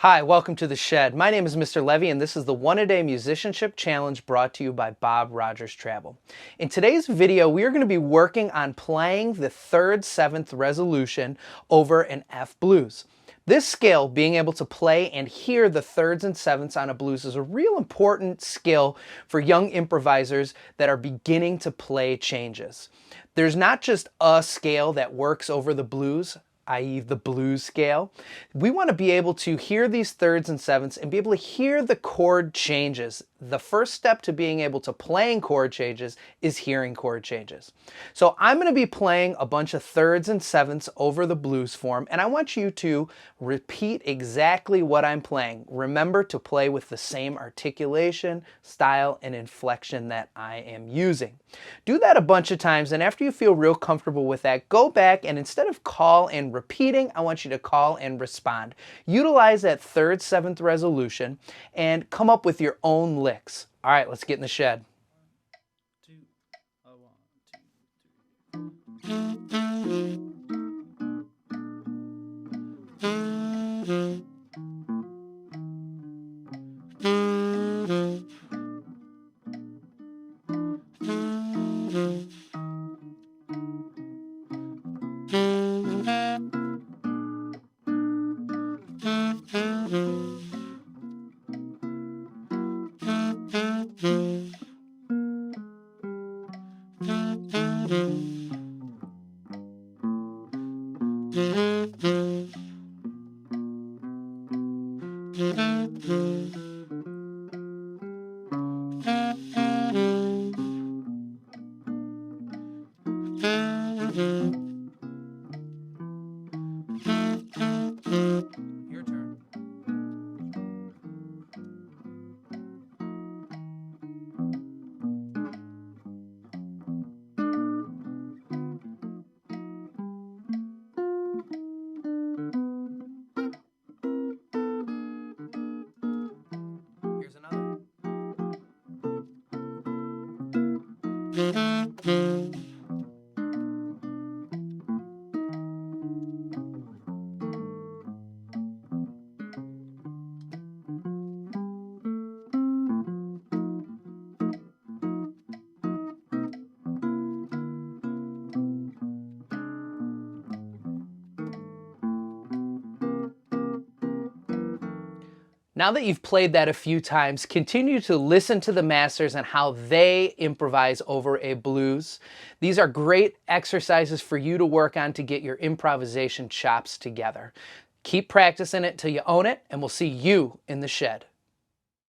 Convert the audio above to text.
Hi, welcome to The Shed. My name is Mr. Levy, and this is the One-A-Day Musicianship Challenge brought to you by Bob Rogers Travel. In today's video, we are going to be working on playing the 3rd/7th resolution over an F blues. This skill, being able to play and hear the 3rds and 7ths on a blues, is a real important skill for young improvisers that are beginning to play changes. There's not just a scale that works over the blues, i.e. the blues scale. We want to be able to hear these 3rds and 7ths and be able to hear the chord changes. The first step to being able to playing chord changes is hearing chord changes. So I'm going to be playing a bunch of 3rds and 7ths over the blues form, and I want you to repeat exactly what I'm playing. Remember to play with the same articulation, style, and inflection that I am using. Do that a bunch of times, and after you feel real comfortable with that, go back and instead of call and repeating, I want you to call and respond. Utilize that 3rd/7th resolution and come up with your own licks. All right, let's get in the shed. Your turn. Here's another. Now that you've played that a few times, continue to listen to the masters and how they improvise over a blues. These are great exercises for you to work on to get your improvisation chops together. Keep practicing it till you own it, and we'll see you in the shed.